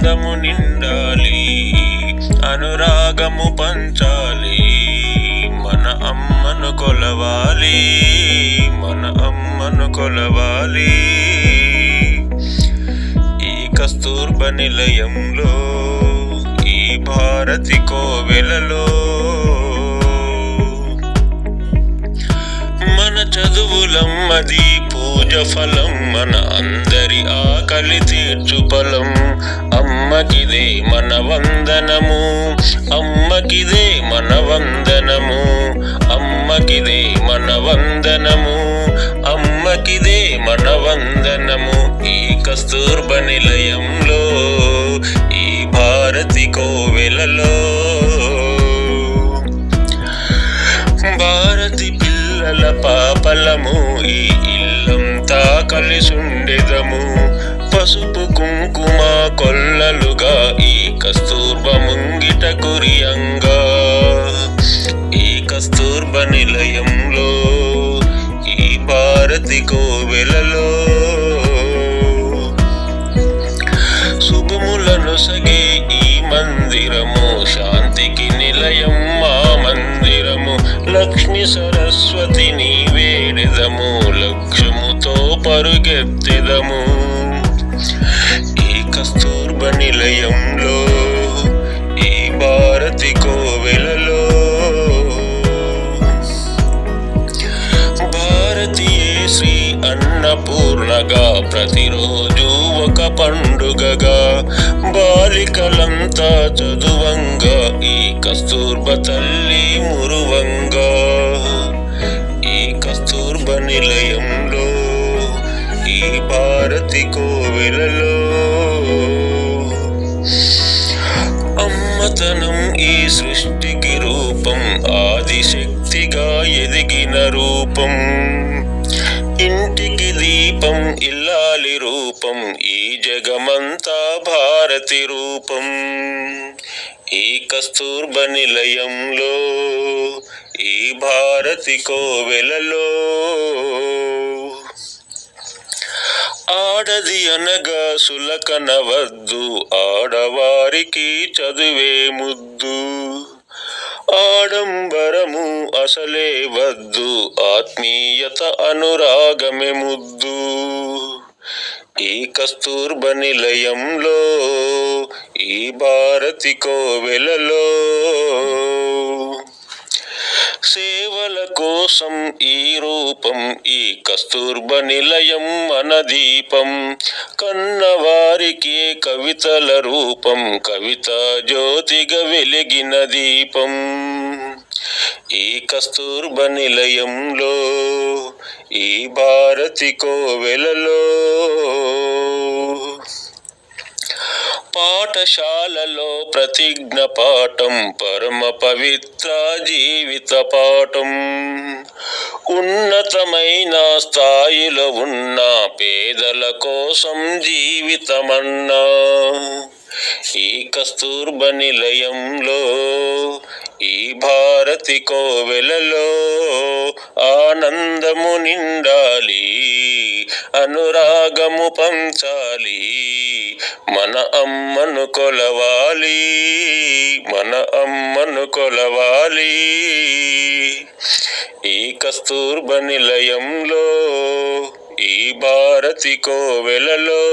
ఆనందము నిండాలి, అనురాగము పంచాలి, మన అమ్మను కొలవాలి, మన అమ్మను కొలవాలి. ఈ కస్తూర్బ నిలయంలో, ఈ భారతి కోవెలలో మన చదువులమ్మది పూజ ఫలం, మన అందరి ఆకలి తీర్చు ఫలం. అమ్మకిదే మన వందనము, అమ్మకిదే మన వందనము, అమ్మకిదే మన వందనము, అమ్మకిదే మన వందనము. ఈ కస్తూర్బ నిలయంలో, ఈ భారతి కోవెలలో భారతి పిల్లల పాపలము, ఈ ఇల్లంతా కలిసుండెదము. పసుపు కుంకుమ కొల్లలుగా ఈ కస్తూర్బ ముంగిట కురియంగా. ఈ కస్తూర్బ నిలయంలో, ఈ భారతి కోవెలలో శుభములను సగే ఈ మందిరము, శాంతికి నిలయం మా మందిరము. లక్ష్మి సరస్వతిని వేడెదము, లక్ష్యముతో పరుగెత్తెదము. ఈ కస్తూర్బ నిలయంలో, ఈ భారతి కోవెలలో భారతీయే శ్రీ అన్నపూర్ణగా, ప్రతిరోజు ఒక పండుగగా. బాలికలంతా చదువంగా, ఈ కస్తూర్బ తల్లి మురువంగా. ఈ కస్తూర్బ నిలయంలో, ఈ భారతి కోవెలలో అమ్మతనం ఈ సృష్టికి రూపం, ఆదిశక్తిగా ఎదిగిన రూపం. ఇంటికి దీపం ఇల్లాలి రూపం, ఈ జగమంతా భారతి రూపం. ఈ కస్తూర్బ నిలయంలో, ఈ భారతి కోవెలలో ఆడది అనగా సులకనవద్దు, ఆడవారికి చదువే ముద్దు. ఆడంబరము అసలే వద్దు, ఆత్మీయత అనురాగమే ముద్దు. ఈ కస్తూర్బ నిలయంలో, ఈ భారతి కోవెలలో సేవల కోసం ఈ రూపం, ఈ కస్తూర్బ నిలయం మన దీపం. కన్నవారికి కవితల రూపం, కవితా జ్యోతిగా వెలిగిన దీపం. ఈ కస్తూర్బ నిలయంలో, ఈ భారతి కోవెలలో పాఠశాలలో ప్రతిజ్ఞ పాఠం, పరమ పవిత్ర జీవిత పాఠం. ఉన్నతమైన స్థాయిలో ఉన్న పేదల కోసం జీవితమన్నా. ఈ కస్తూర్బ నిలయంలో, ఈ భారతి కోవెలలో ఆనందము నిండాలి, అనురాగము పంచాలి, మన అమ్మను కొలవాలి, మన అమ్మను కొలవాలి. ఈ కస్తూర్బ నిలయంలో, ఈ భారతి కోవెలలో